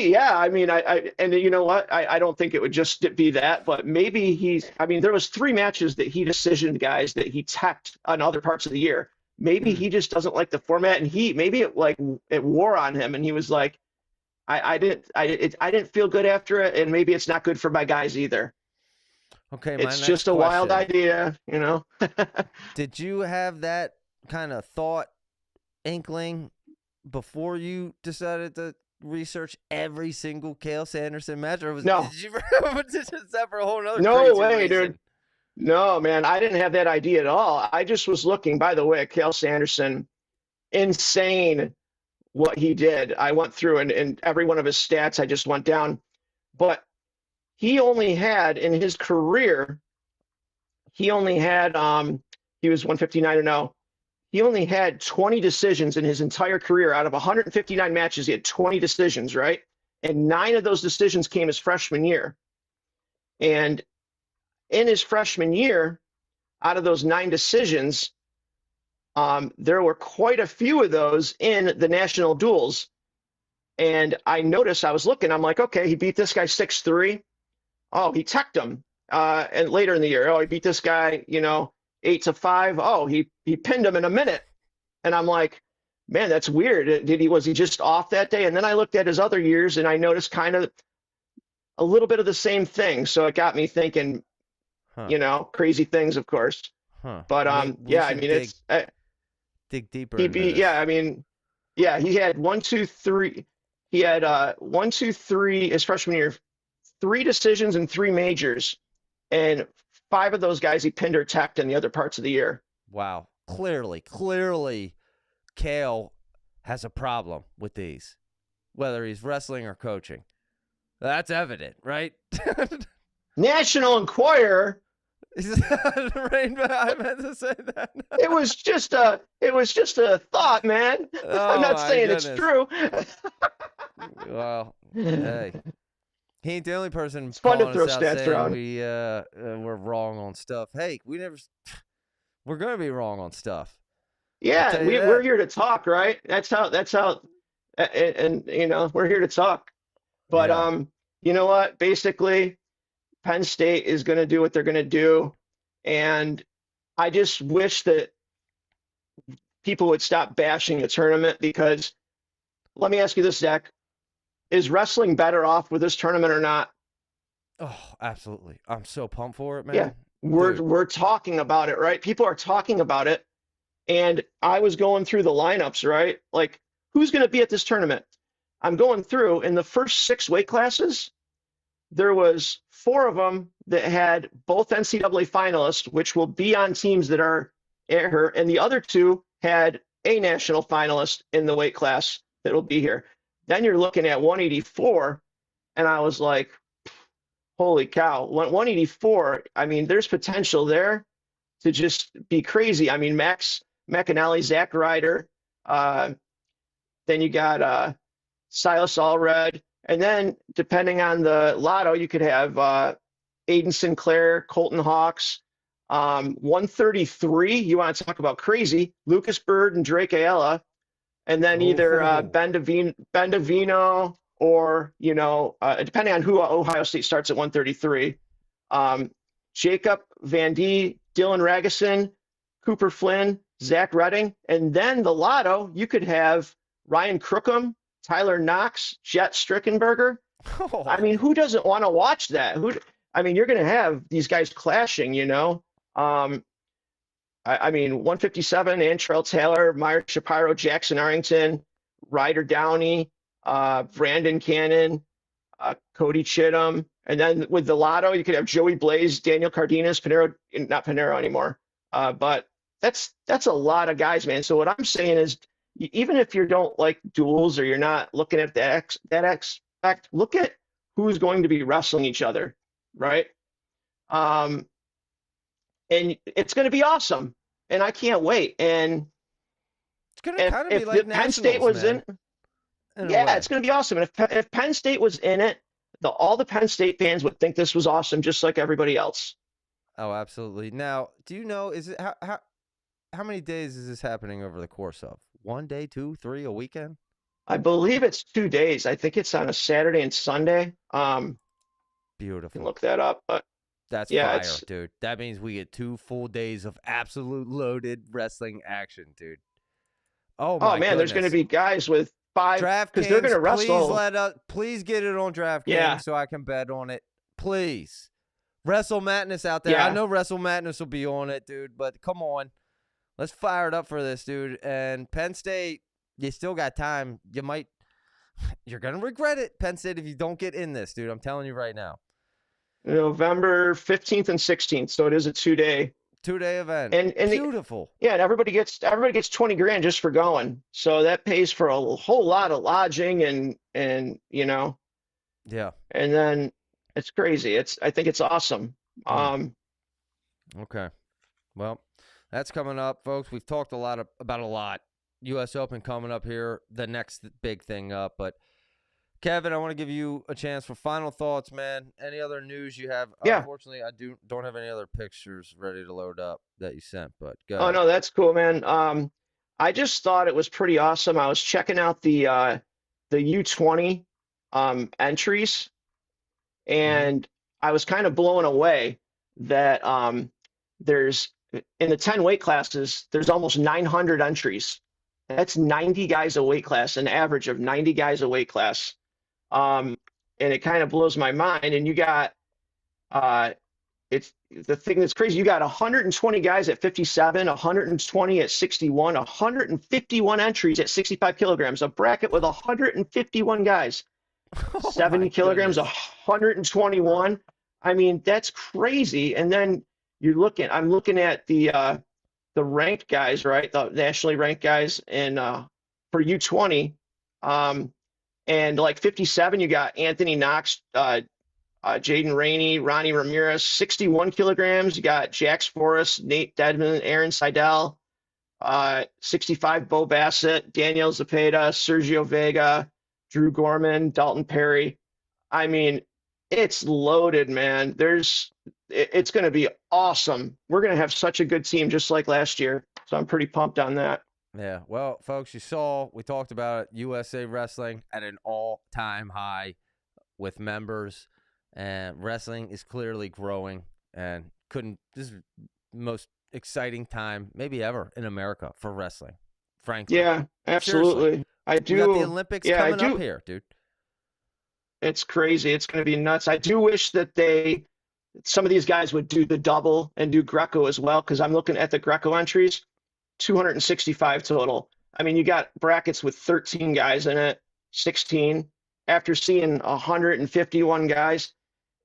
Yeah. I mean, and you know what? I don't think it would just be that, but maybe there was 3 matches that he decisioned guys that he teched on other parts of the year. Maybe he just doesn't like the format, and it wore on him, and he was like, I didn't feel good after it, and maybe it's not good for my guys either. Okay, my It's next just a wild question. idea, you know. Did you have that kind of thought, inkling, before you decided to research every single Cale Sanderson match, or No, did you is that for a whole other no crazy way, reason? dude. No, man, I didn't have that idea at all. I just was looking, by the way, Cale Sanderson, insane what he did. I went through and every one of his stats, I just went down. But he only had in his career, he only had he was 159 and 0. He only had 20 decisions in his entire career. Out of 159 matches, he had 20 decisions, right? And 9 of those decisions came his freshman year. And in his freshman year, out of those 9 decisions, there were quite a few of those in the national duels. And I noticed, I was looking, I'm like, okay, he beat this guy 6-3. Oh, he teched him. And later in the year, oh, he beat this guy, 8-5. Oh, he pinned him in a minute. And I'm like, man, that's weird. Was he just off that day? And then I looked at his other years and I noticed kind of a little bit of the same thing. So it got me thinking, crazy things, of course. But We yeah, I should mean, it's dig deeper he into beat, this. yeah, I mean, yeah, he had 1, 2, 3. He had 1, 2, 3 his freshman year, 3 decisions and 3 majors, and 5 of those guys he pinned or teched in the other parts of the year. Wow. Clearly, Cale has a problem with these, whether he's wrestling or coaching. That's evident, right? National Enquirer. I meant to say that. It was just a thought, man. Oh, I'm not my saying goodness. it's true. Well, hey, he ain't the only person It's fun to calling throw us out stats saying around. we're wrong on stuff. Hey, we're gonna be wrong on stuff. Yeah, we're here to talk, right? That's how, and we're here to talk. But Yeah. you know what? Basically, Penn State is going to do what they're going to do, and I just wish that people would stop bashing the tournament, because let me ask you this, Zach: is wrestling better off with this tournament or not? Oh, absolutely. I'm so pumped for it, man. Yeah, we're talking about it, right? People are talking about it. And I was going through the lineups, right? Like, who's going to be at this tournament? I'm going through, in the first 6 weight classes, there was 4 of them that had both NCAA finalists, which will be on teams that are at her, and the other 2 had a national finalist in the weight class that will be here. Then you're looking at 184, and I was like, holy cow, 184, I mean, there's potential there to just be crazy. I mean, Max McAnally, Zach Ryder, then you got Silas Allred, and then depending on the lotto, you could have Aiden Sinclair, Colton Hawks, 133. You want to talk about crazy? Lucas Bird and Drake Ayala, and then either Ben Davino or depending on who Ohio State starts at 133, Jacob Van D, Dylan Ragusin, Cooper Flynn, Zach Redding, and then the lotto, you could have Ryan Crookham, Tyler Knox, Jet Strickenberger. Oh. I mean, who doesn't want to watch that? You're going to have these guys clashing, I mean, 157, Antrell Taylor, Meyer Shapiro, Jackson Arrington, Ryder Downey, Brandon Cannon, Cody Chittum. And then with the lotto, you could have Joey Blaze, Daniel Cardenas, not Panero anymore. But that's a lot of guys, man. So what I'm saying is, even if you don't like duels or you're not looking at that aspect, look at who's going to be wrestling each other, right? And it's going to be awesome, and I can't wait. And it's going to kind of be like Penn State was in it's going to be awesome. And if Penn State was in it, all the Penn State fans would think this was awesome, just like everybody else. Oh, absolutely. Now, do you know, is it how many days is this happening over the course of? 1 day, 2, 3, a weekend? I believe it's 2 days. I think it's on a Saturday and Sunday. Beautiful. You can look that up, but that's fire, dude. That means we get 2 full days of absolute loaded wrestling action, dude. Oh my man, there's going to be guys with 5 because they're going to wrestle. Please get it on DraftKings so I can bet on it. Please. Wrestle Madness out there. Yeah. I know Wrestle Madness will be on it, dude, but come on. Let's fire it up for this, dude. And Penn State, you still got time. You're going to regret it, Penn State, if you don't get in this, dude. I'm telling you right now. November 15th and 16th. So it is a 2-day. 2-day event. And beautiful. And everybody gets 20 grand just for going. So that pays for a whole lot of lodging and Yeah. And then it's crazy. I think it's awesome. Okay. Well, that's coming up, folks. We've talked about a lot. U.S. Open coming up here, the next big thing up. But Kevin, I want to give you a chance for final thoughts, man. Any other news you have? Yeah. Unfortunately, I don't have any other pictures ready to load up that you sent, but go Oh ahead. no, that's cool, man. I just thought it was pretty awesome. I was checking out the U20 entries, and I was kind of blown away that there's in the 10 weight classes, there's almost 900 entries. That's 90 guys a weight class, an average of 90 guys a weight class. And it kind of blows my mind. And you got, it's the thing that's crazy. You got 120 guys at 57, 120 at 61, 151 entries at 65 kilograms, a bracket with 151 guys, 70 kilograms, 121. I mean, that's crazy. And then I'm looking at the ranked guys, right? The nationally ranked guys and for U20. And like 57, you got Anthony Knox, Jaden Rainey, Ronnie Ramirez, 61 kilograms. You got Jax Forrest, Nate Dedman, Aaron Seidel, 65, Bo Bassett, Daniel Zepeda, Sergio Vega, Drew Gorman, Dalton Perry. I mean, it's loaded, man. It's going to be awesome. We're going to have such a good team just like last year. So I'm pretty pumped on that. Yeah. Well, folks, we talked about it. USA Wrestling at an all-time high with members, and wrestling is clearly growing, and this is the most exciting time maybe ever in America for wrestling, frankly. Yeah, absolutely. Seriously. We got the Olympics coming up here, dude. It's crazy. It's going to be nuts. I do wish that some of these guys would do the double and do Greco as well, because I'm looking at the Greco entries, 265 total. I mean, you got brackets with 13 guys in it, 16. After seeing 151 guys,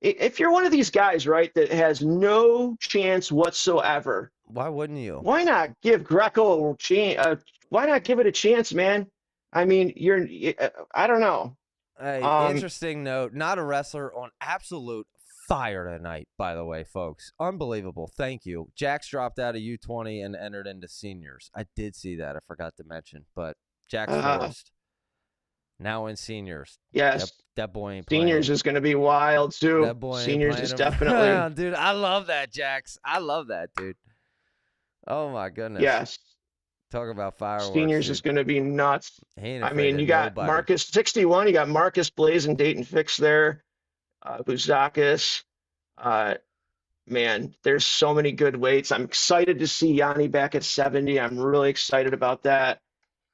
if you're one of these guys, right, that has no chance whatsoever, why wouldn't you? Why not give Greco a chance? Why not give it a chance, man? I mean, I don't know. Hey, interesting note. Not a wrestler on absolute fire tonight, by the way, folks. Unbelievable. Thank you. Jax dropped out of U20 and entered into seniors. I did see that. I forgot to mention. But Jax Forrest, now in seniors. Yes. That boy ain't seniors playing. is going to be wild, too. That boy seniors is definitely. Dude, I love that, Jax. I love that, dude. Oh, my goodness. Yes. Talk about fireworks. Seniors dude. is going to be nuts. I mean, you got Marcus 61. You got Marcus Blaze and Dayton Fix there. Buzakis. Man, there's so many good weights. I'm excited to see Yanni back at 70. I'm really excited about that.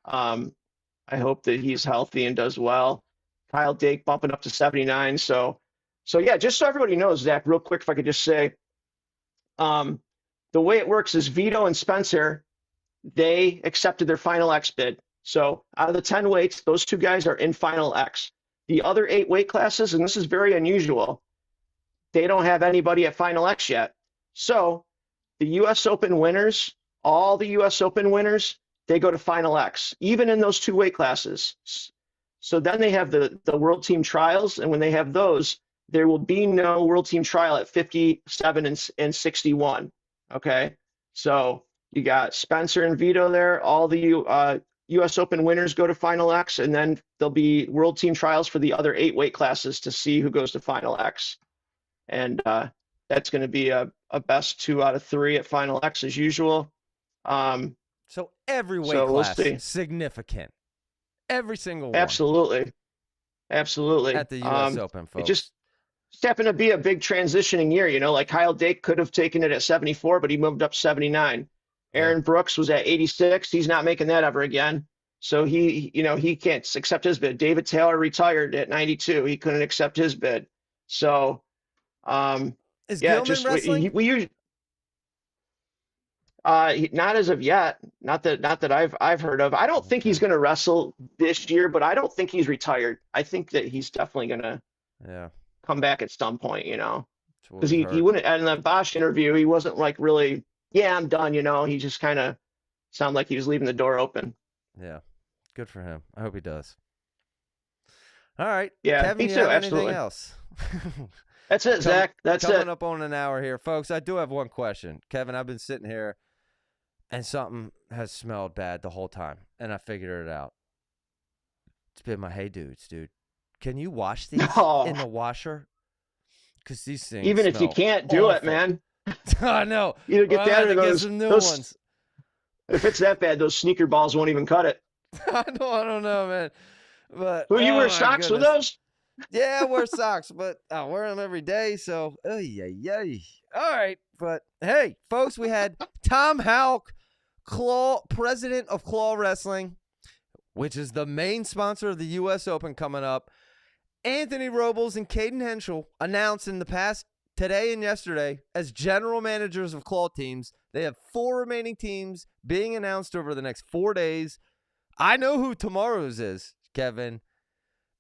I hope that he's healthy and does well. Kyle Dake bumping up to 79. So yeah, just so everybody knows, Zach, real quick, if I could just say, the way it works is Vito and Spencer, they accepted their final X bid. So out of the 10 weights, those two guys are in final X. The other 8 weight classes, and this is very unusual, they don't have anybody at final X yet. So the U.S. Open winners, all the U.S. Open winners, they go to final X, even in those 2 weight classes. So then they have the World Team Trials, and when they have those, there will be no World Team Trial at 57 and 61. Okay? So you got Spencer and Vito there. All the U.S. Open winners go to Final X, and then there'll be World Team Trials for the other 8 weight classes to see who goes to Final X. And that's going to be a best 2 out of 3 at Final X as usual. So every weight class significant. Every single one. Absolutely. At the U.S. Open, folks. It just happened to be a big transitioning year, like Kyle Dake could have taken it at 74, but he moved up 79. Aaron Brooks was at 86. He's not making that ever again. So he can't accept his bid. David Taylor retired at 92. He couldn't accept his bid. So, Is Yeah, Gilman just wrestling? we usually not as of yet. Not that I've heard of. I don't think he's Okay. going to wrestle this year, but I don't think he's retired. I think that he's definitely going to Yeah, come back at some point. that's what Because we've he heard. wouldn't. And in the Bosch interview, he wasn't like really. Yeah, I'm done. He just kind of sounded like he was leaving the door open. Yeah, good for him. I hope he does. All right, Yeah, Kevin, me you too. have anything Absolutely. else? That's it, Come, Zach. That's coming it. up on an hour here, folks. I do have one question. Kevin, I've been sitting here and something has smelled bad the whole time, and I figured it out. It's been my Hey Dudes, dude. Can you wash these Oh, in the washer? Because these things even if you smell can't do it, awful. man. I know. Either Well, get I'm that gonna or have to get those some new those. ones. If it's that bad, those sneaker balls won't even cut it. I don't know, man. But Who you oh wear my socks with goodness. those? Yeah, I wear socks, but I wear them every day. So, all right. But hey, folks, we had Tom Houck, president of Claw Wrestling, which is the main sponsor of the U.S. Open coming up. Anthony Robles and Caden Henschel announced in the past today and yesterday as general managers of Claw teams. They have 4 remaining teams being announced over the next 4 days. I know who tomorrow's is, Kevin,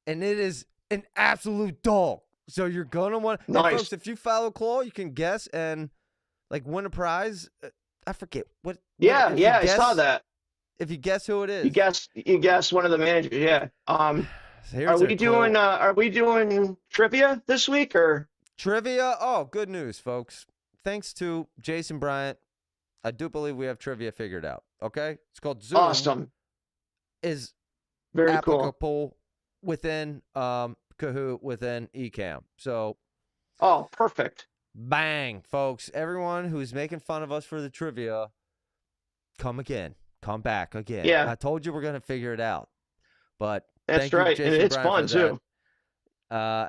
and it is an absolute dog. So you're gonna want. Nice. And folks, if you follow Claw, you can guess and like win a prize. I forget what. Yeah, if you I guess- saw that. If you guess who it is, You guess one of the managers. Yeah. So here's Are a we clue. doing trivia this week or? Trivia? Oh, good news, folks. Thanks to Jason Bryant, I do believe we have trivia figured out. Okay? It's called Zoom. Awesome. Is Very cool. applicable within Kahoot, within Ecamm. So, Oh, perfect. bang, folks. Everyone who's making fun of us for the trivia, come again. Come back again. Yeah. I told you we're going to figure it out. But That's thank you, right. Jason And it's Bryant, fun for that. too.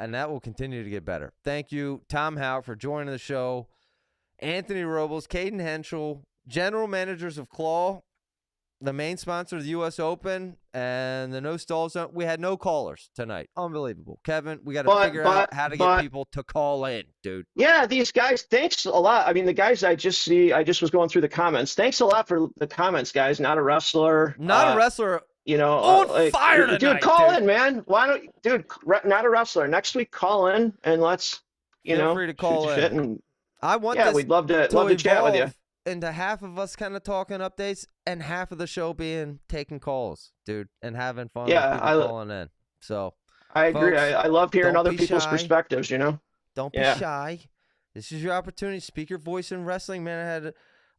And that will continue to get better. Thank you, Tom Houck, for joining the show. Anthony Robles, Caden Henschel, general managers of Claw, the main sponsor of the U.S. Open, and the No Stall Zone. We had no callers tonight. Unbelievable. Kevin, we got to figure out how to get people to call in, dude. Yeah, these guys, thanks a lot. I mean, the guys I just was going through the comments. Thanks a lot for the comments, guys. Not a wrestler. Not a wrestler. On fire tonight, dude, call dude. in, man. Why don't, dude, not a wrestler. Next week, call in and let's, Feel free to call shoot the shit in. and I want yeah, this we'd love to chat with you. evolve into half of us kind of talking updates and half of the show being taking calls, dude, and having fun Yeah, with people calling in. So I agree. folks, I love hearing don't other be people's shy. perspectives, Don't be Yeah. shy. This is your opportunity. Speak your voice in wrestling, man.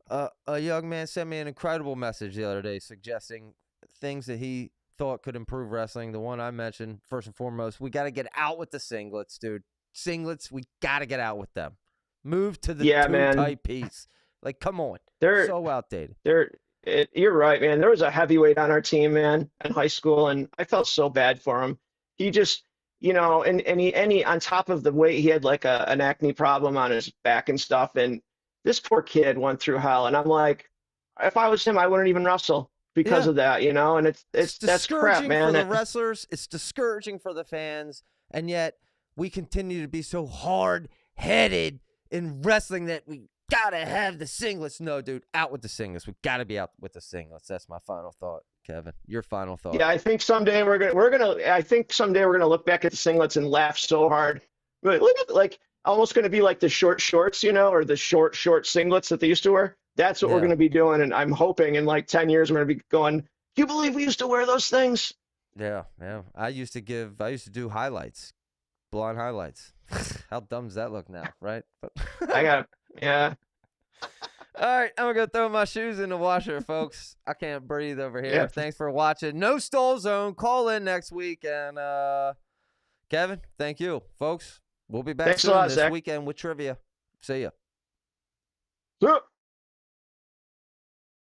I had a young man send me an incredible message the other day suggesting things that he thought could improve wrestling. The one I mentioned, first and foremost, we got to get out with the singlets, dude. Singlets, we got to get out with them. Move to the two-type piece. Like, come on. They're so outdated. You're right, man. There was a heavyweight on our team, man, in high school, and I felt so bad for him. He just, and he on top of the weight, he had like an acne problem on his back and stuff. And this poor kid went through hell. And I'm like, if I was him, I wouldn't even wrestle because of that, And it's that's crap, man. For the wrestlers, it's discouraging for the fans, and yet we continue to be so hard-headed in wrestling that we gotta have the singlets. No, dude, out with the singlets. We gotta be out with the singlets. That's my final thought, Kevin. Your final thought. Yeah, I think someday we're gonna look back at the singlets and laugh so hard. But look at like almost gonna be like the short shorts, or the short singlets that they used to wear. That's what we're gonna be doing, and I'm hoping in like 10 years we're gonna be going. Do you believe we used to wear those things? Yeah. I used to do highlights, blonde highlights. How dumb does that look now, right? But yeah. All right, I'm going to go throw my shoes in the washer, folks. I can't breathe over here. Yeah. Thanks for watching. No Stall Zone. Call in next week. And Kevin, thank you. Folks, we'll be back Thanks a soon lot, this Zach. weekend with trivia. See ya. Sure.